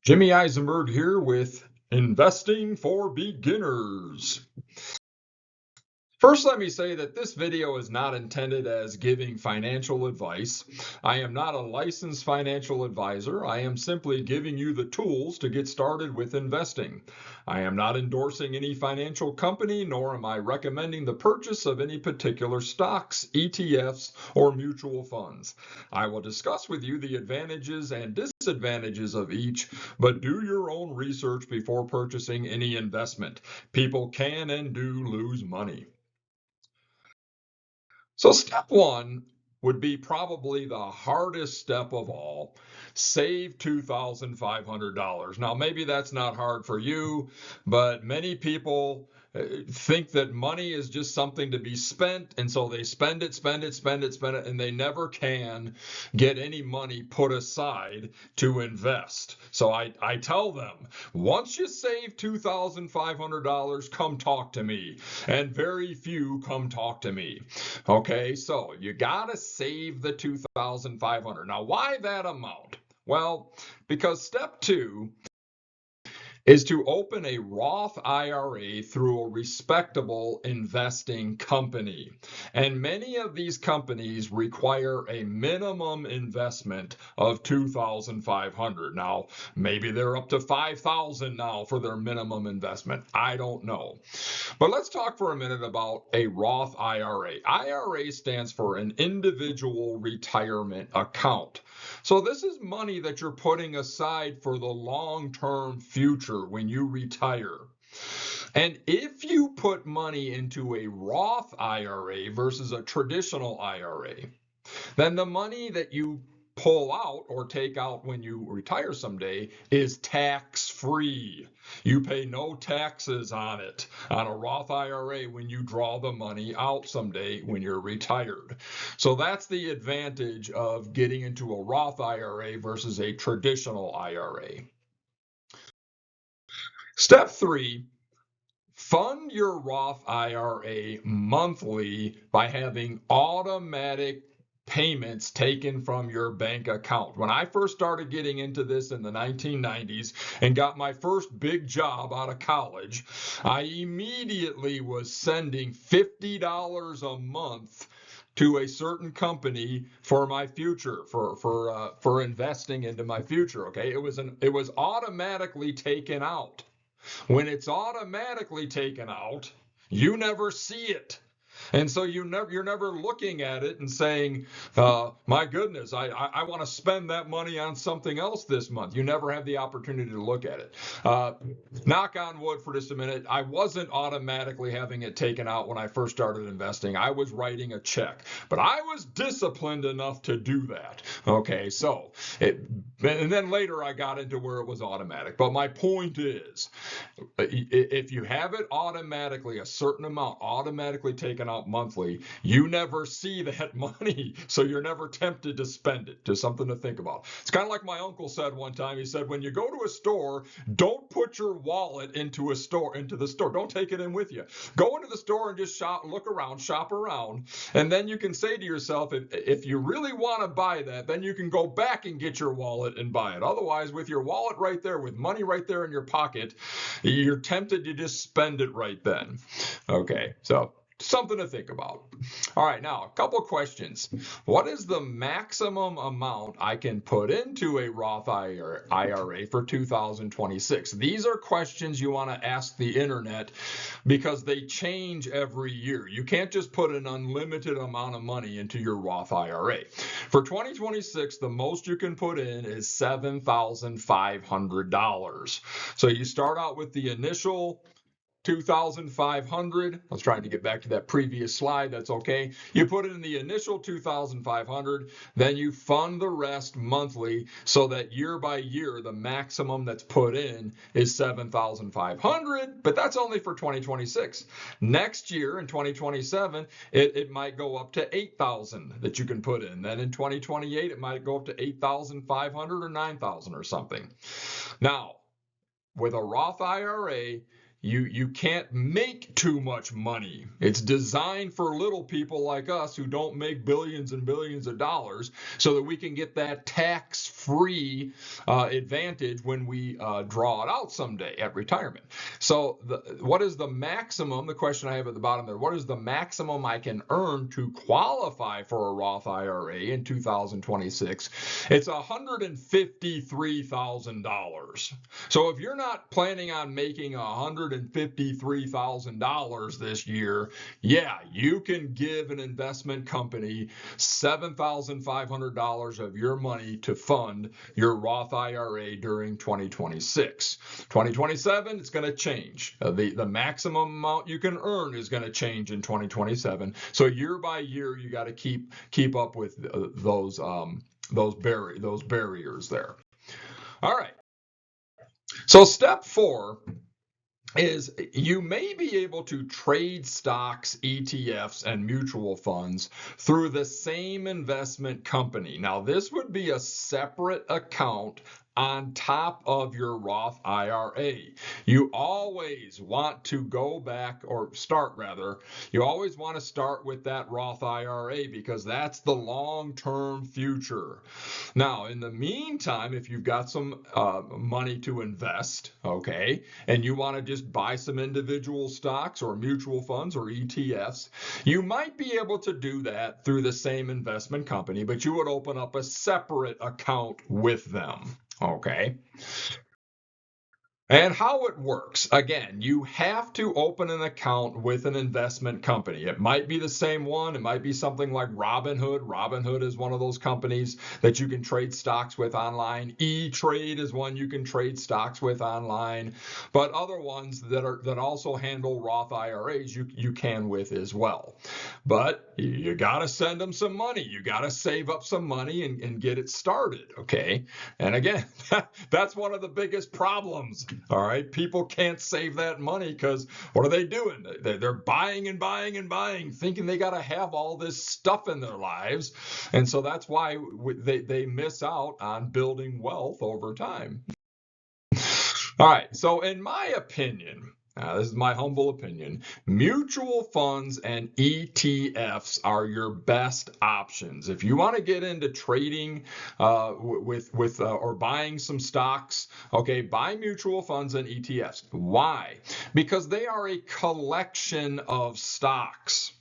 Jimmy Eisenberg here with Investing for Beginners. First, let me say that this video is not intended as giving financial advice. I am not a licensed financial advisor. I am simply giving you the tools to get started with investing. I am not endorsing any financial company, nor am I recommending the purchase of any particular stocks, ETFs, or mutual funds. I will discuss with you the advantages and disadvantages of each, but do your own research before purchasing any investment. People can and do lose money. So step one would be probably the hardest step of all. Save $2,500. Now, maybe that's not hard for you, but many people think that money is just something to be spent, and so they spend it, and they never can get any money put aside to invest. So I tell them, once you save $2,500, come talk to me, and very few come talk to me. Okay, so you gotta save the $2,500. Now, why that amount? Well, because step two is to open a Roth IRA through a respectable investing company. And many of these companies require a minimum investment of $2,500. Now, maybe they're up to $5,000 now for their minimum investment. I don't know. But let's talk for a minute about a Roth IRA. IRA stands for an individual retirement account. So this is money that you're putting aside for the long-term future when you retire. And if you put money into a Roth IRA versus a traditional IRA, then the money that you pull out or take out when you retire someday is tax-free. You pay no taxes on it on a Roth IRA when you draw the money out someday when you're retired. So that's the advantage of getting into a Roth IRA versus a traditional IRA. Step three, fund your Roth IRA monthly by having automatic payments taken from your bank account. When I first started getting into this in the 1990s and got my first big job out of college, I immediately was sending $50 a month to a certain company for my future, for investing into my future. Okay, it was automatically taken out. When it's automatically taken out, you never see it. And so you're never looking at it and saying, my goodness, I want to spend that money on something else this month. You never have the opportunity to look at it. Knock on wood for just a minute. I wasn't automatically having it taken out when I first started investing. I was writing a check, but I was disciplined enough to do that. Okay, so and then later I got into where it was automatic. But my point is, if you have it automatically, a certain amount automatically taken out monthly, you never see that money, so you're never tempted to spend it. Just something to think about. It's kind of like my uncle said one time. He said, when you go to a store, don't put your wallet into the store. Don't take it in with you. Go into the store and just look around, shop around, and then you can say to yourself, if you really want to buy that, then you can go back and get your wallet and buy it. Otherwise, with your wallet right there, with money right there in your pocket, you're tempted to just spend it right then. Okay, so something to think about. All right, now a couple questions. What is the maximum amount I can put into a Roth IRA for 2026? These are questions you want to ask the internet because they change every year. You can't just put an unlimited amount of money into your Roth IRA. For 2026, the most you can put in is $7,500. So you start out with the initial 2,500. I was trying to get back to that previous slide. That's okay. You put it in the initial 2,500, then you fund the rest monthly so that year by year, the maximum that's put in is 7,500, but that's only for 2026. Next year in 2027, it might go up to 8,000 that you can put in. Then in 2028, it might go up to 8,500 or 9,000 or something. Now, with a Roth IRA, you can't make too much money. It's designed for little people like us who don't make billions and billions of dollars, so that we can get that tax-free advantage when we draw it out someday at retirement. So what is the maximum? The question I have at the bottom there, what is the maximum I can earn to qualify for a Roth IRA in 2026? It's $153,000. So if you're not planning on making $153,000 this year, yeah, you can give an investment company $7,500 of your money to fund your Roth IRA during 2026. 2027, it's going to change. The maximum amount you can earn is going to change in 2027. So year by year, you got to keep up with those barriers there. All right. So step 4 is you may be able to trade stocks, ETFs, and mutual funds through the same investment company. Now, this would be a separate account on top of your Roth IRA. You always want to go back, or start rather, you always want to start with that Roth IRA because that's the long-term future. Now, in the meantime, if you've got some money to invest, okay, and you want to just buy some individual stocks or mutual funds or ETFs, you might be able to do that through the same investment company, but you would open up a separate account with them. Okay. And how it works, again, you have to open an account with an investment company. It might be the same one. It might be something like Robinhood. Robinhood is one of those companies that you can trade stocks with online. E-Trade is one you can trade stocks with online. But other ones that also handle Roth IRAs, you can with as well. But you got to send them some money. You got to save up some money and get it started, okay? And again, that's one of the biggest problems. All right, people can't save that money because what are they doing? They're buying and buying and buying, thinking they got to have all this stuff in their lives, and so that's why they miss out on building wealth over time. All right, so in my opinion, this is my humble opinion, mutual funds and ETFs are your best options. If you want to get into trading or buying some stocks, okay, buy mutual funds and ETFs. Why? Because they are a collection of stocks.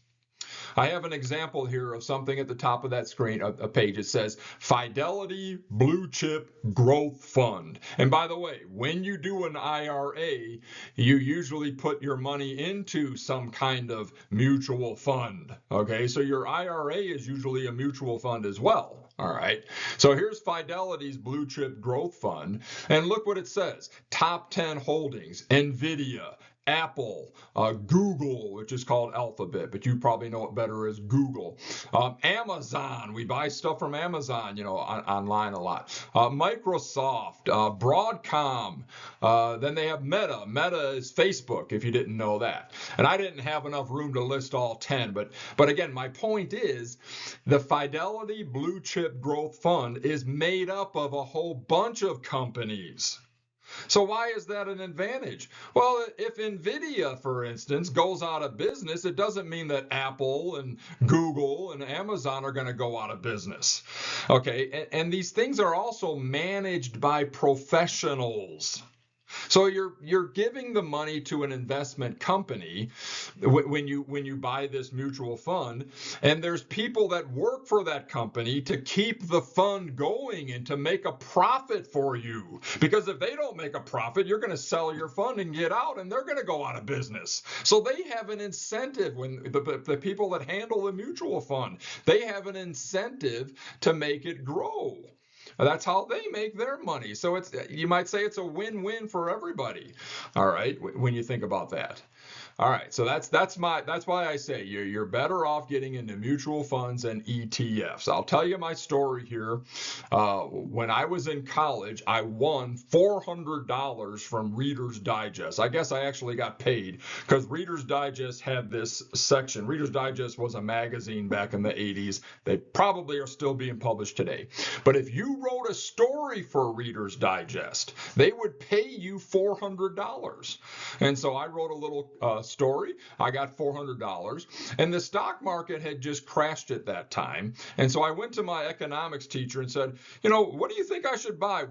I have an example here of something at the top of that screen, a page. It says Fidelity Blue Chip Growth Fund. And by the way, when you do an IRA, you usually put your money into some kind of mutual fund. Okay, so your IRA is usually a mutual fund as well. All right, so here's Fidelity's Blue Chip Growth Fund, and look what it says. Top 10 holdings, NVIDIA, Apple, Google, which is called Alphabet, but you probably know it better as Google. Amazon, we buy stuff from Amazon, online a lot. Microsoft, Broadcom, then they have Meta. Meta is Facebook, if you didn't know that. And I didn't have enough room to list all 10, but again, my point is the Fidelity Blue Chip Growth Fund is made up of a whole bunch of companies. So why is that an advantage? Well, if NVIDIA, for instance, goes out of business, it doesn't mean that Apple and Google and Amazon are going to go out of business. Okay, and these things are also managed by professionals. So you're giving the money to an investment company when you buy this mutual fund, and there's people that work for that company to keep the fund going and to make a profit for you. Because if they don't make a profit, you're going to sell your fund and get out, and they're going to go out of business. So they have an incentive when the people that handle the mutual fund, they have an incentive to make it grow. That's how they make their money. So you might say it's a win-win for everybody. All right, when you think about that. All right, so that's why I say you're better off getting into mutual funds and ETFs. I'll tell you my story here. When I was in college, I won $400 from Reader's Digest. I guess I actually got paid because Reader's Digest had this section. Reader's Digest was a magazine back in the 80s. They probably are still being published today. But if you wrote a story for Reader's Digest, they would pay you $400. And so I wrote a little story. I got $400, and the stock market had just crashed at that time. And so I went to my economics teacher and said, what do you think I should buy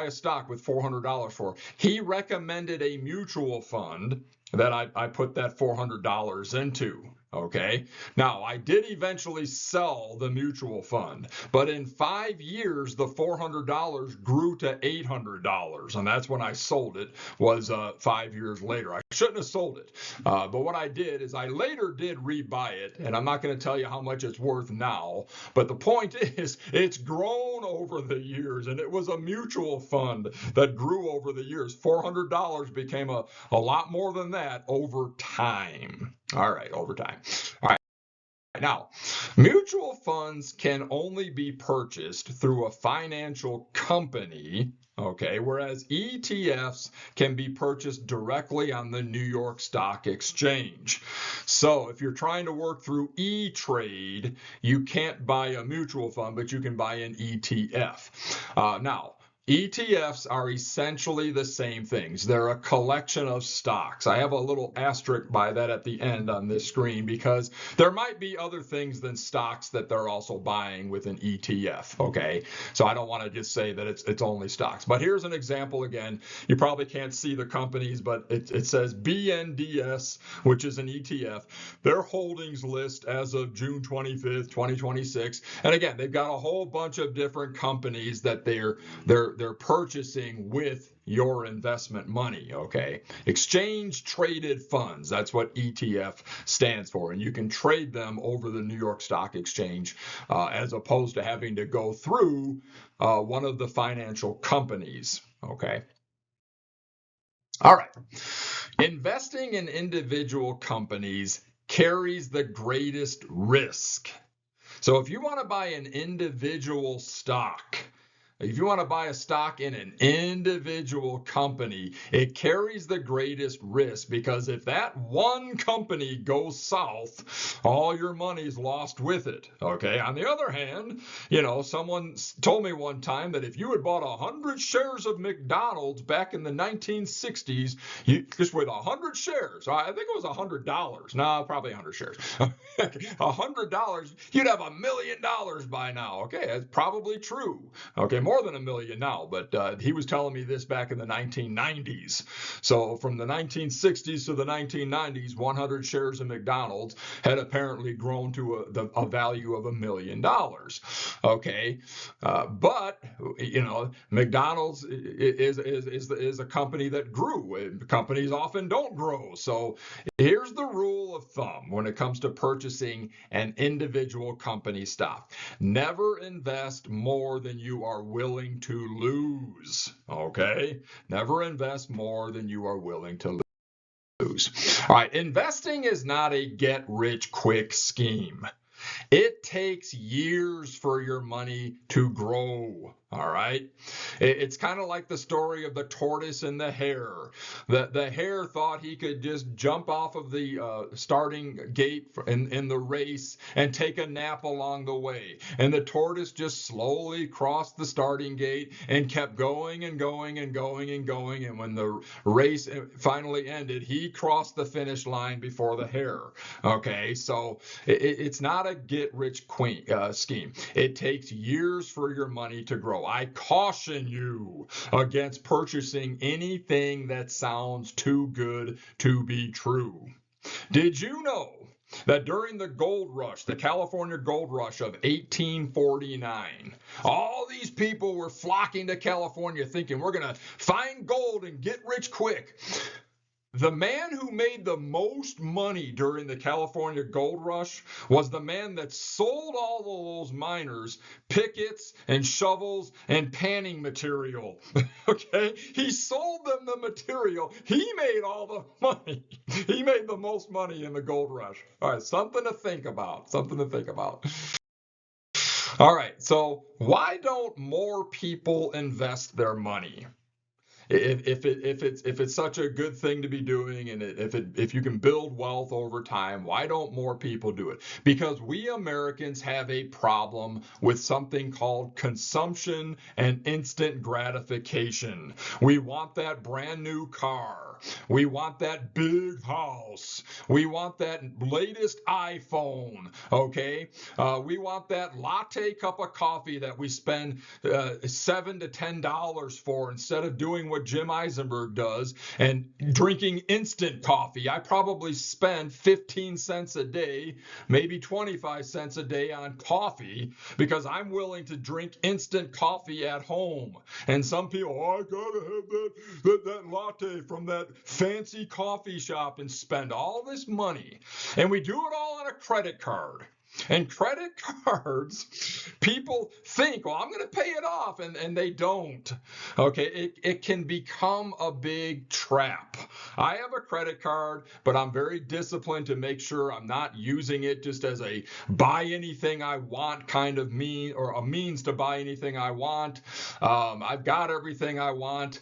a stock with $400 for? He recommended a mutual fund that I put that $400 into. Okay. Now, I did eventually sell the mutual fund, but in 5 years, the $400 grew to $800. And that's when I sold it, was 5 years later. I shouldn't have sold it. But what I did is I later did rebuy it. And I'm not going to tell you how much it's worth now. But the point is, it's grown over the years. And it was a mutual fund that grew over the years. $400 became a lot more than that over time. All right, over time. All right. Now, mutual funds can only be purchased through a financial company, okay, whereas ETFs can be purchased directly on the New York Stock Exchange. So if you're trying to work through E-Trade, you can't buy a mutual fund, but you can buy an ETF. Now, ETFs are essentially the same things. They're a collection of stocks. I have a little asterisk by that at the end on this screen because there might be other things than stocks that they're also buying with an ETF, okay? So I don't want to just say that it's only stocks. But here's an example again. You probably can't see the companies, but it says BNDS, which is an ETF. Their holdings list as of June 25th, 2026. And again, they've got a whole bunch of different companies that they're purchasing with your investment money, okay? Exchange traded funds, that's what ETF stands for. And you can trade them over the New York Stock Exchange as opposed to having to go through one of the financial companies, okay? All right. Investing in individual companies carries the greatest risk. So if you want to buy an individual stock, if you want to buy a stock in an individual company, it carries the greatest risk because if that one company goes south, all your money's lost with it. Okay. On the other hand, someone told me one time that if you had bought 100 shares of McDonald's back in the 1960s, just with 100 shares, I think it was $100. No, probably 100 shares. $100, you'd have $1 million by now. Okay. That's probably true. Okay. More than $1 million now, but he was telling me this back in the 1990s. So from the 1960s to the 1990s, 100 shares of McDonald's had apparently grown to a value of $1 million. Okay, but McDonald's is a company that grew. Companies often don't grow. So here's the rule of thumb when it comes to purchasing an individual company stock: never invest more than you are willing to lose. Okay? Never invest more than you are willing to lose. All right, investing is not a get-rich-quick scheme. It takes years for your money to grow. All right. It's kind of like the story of the tortoise and the hare. The hare thought he could just jump off of the starting gate in the race and take a nap along the way. And the tortoise just slowly crossed the starting gate and kept going and going and going and going. And when the race finally ended, he crossed the finish line before the hare. Okay. So it's not a get-rich scheme. It takes years for your money to grow. I caution you against purchasing anything that sounds too good to be true. Did you know that during the gold rush, the California gold rush of 1849, all these people were flocking to California thinking we're going to find gold and get rich quick? The man who made the most money during the California gold rush was the man that sold all of those miners pickets and shovels and panning material. Okay? He sold them the material. He made all the money. He made the most money in the gold rush. All right, something to think about. Something to think about. All right, so why don't more people invest their money? If it's such a good thing to be doing, and if you can build wealth over time, why don't more people do it? Because we Americans have a problem with something called consumption and instant gratification. We want that brand new car. We want that big house. We want that latest iPhone. Okay, we want that latte cup of coffee that we spend $7 to $10 for, instead of doing what Jim Eisenberg does and drinking instant coffee. I probably spend 15 cents a day, maybe 25 cents a day on coffee, because I'm willing to drink instant coffee at home. And some people, I gotta have that latte from that fancy coffee shop, and spend all this money. And we do it all on a credit card. And credit cards, people think, well, I'm going to pay it off, and they don't. Okay, it can become a big trap. I have a credit card, but I'm very disciplined to make sure I'm not using it just as a buy anything I want kind of or a means to buy anything I want. I've got everything I want.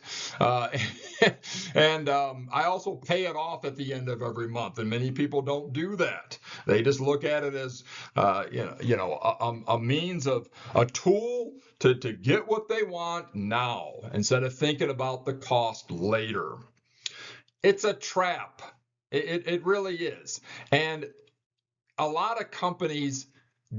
And I also pay it off at the end of every month, and many people don't do that. They just look at it as a means of a tool to get what they want now, instead of thinking about the cost later. It's a trap. It really is. And a lot of companies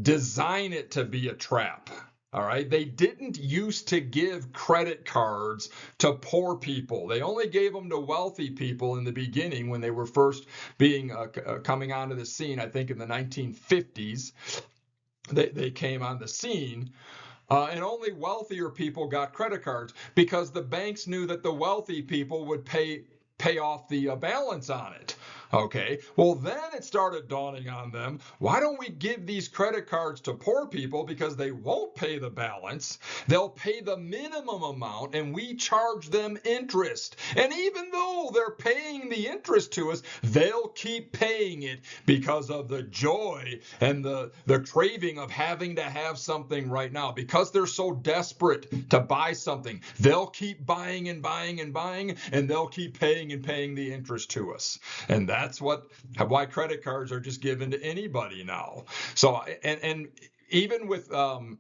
design it to be a trap. All right. They didn't used to give credit cards to poor people. They only gave them to wealthy people in the beginning, when they were first coming onto the scene. I think in the 1950s, they came on the scene. And only wealthier people got credit cards, because the banks knew that the wealthy people would pay off the balance on it. Okay, well, then it started dawning on them, why don't we give these credit cards to poor people, because they won't pay the balance, they'll pay the minimum amount, and we charge them interest. And even though they're paying the interest to us, they'll keep paying it, because of the joy and the craving of having to have something right now. Because they're so desperate to buy something, they'll keep buying and buying and buying, and they'll keep paying and paying the interest to us. And that's why credit cards are just given to anybody now. So, and even with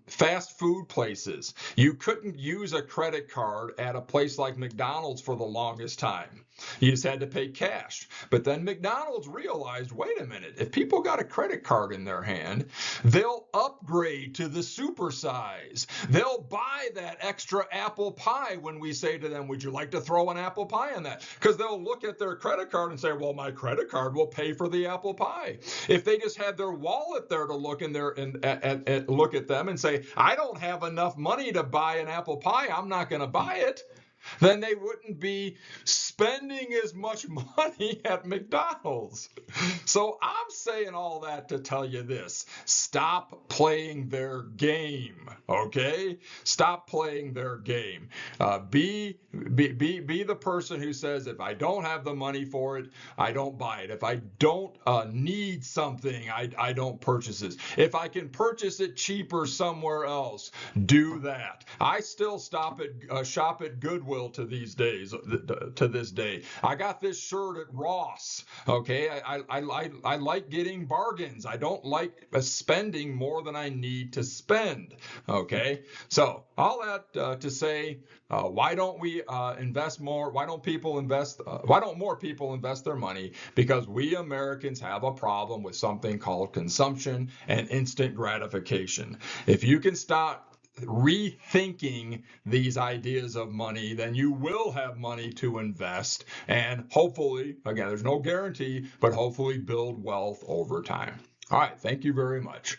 fast food places, you couldn't use a credit card at a place like McDonald's for the longest time. You just had to pay cash. But then McDonald's realized, wait a minute, if people got a credit card in their hand, they'll upgrade to the super size. They'll buy that extra apple pie when we say to them, would you like to throw an apple pie on that? Because they'll look at their credit card and say, well, my credit card will pay for the apple pie. If they just had their wallet there to look in there and look at them and say, I don't have enough money to buy an apple pie, I'm not going to buy it, then they wouldn't be spending as much money at McDonald's. So I'm saying all that to tell you this: stop playing their game. Okay, stop playing their game. Be the person who says, if I don't have the money for it, I don't buy it. If I don't need something, I don't purchase it. If I can purchase it cheaper somewhere else, do that. I still shop at Goodwill to these days, to this day. I got this shirt at Ross. Okay, I like getting bargains. I don't like spending more than I need to spend. Okay, so all that to say, why don't we invest more? Why don't more people invest their money? Because we Americans have a problem with something called consumption and instant gratification. If you can stop rethinking these ideas of money, then you will have money to invest, and hopefully, again, there's no guarantee, but hopefully build wealth over time. All right, thank you very much.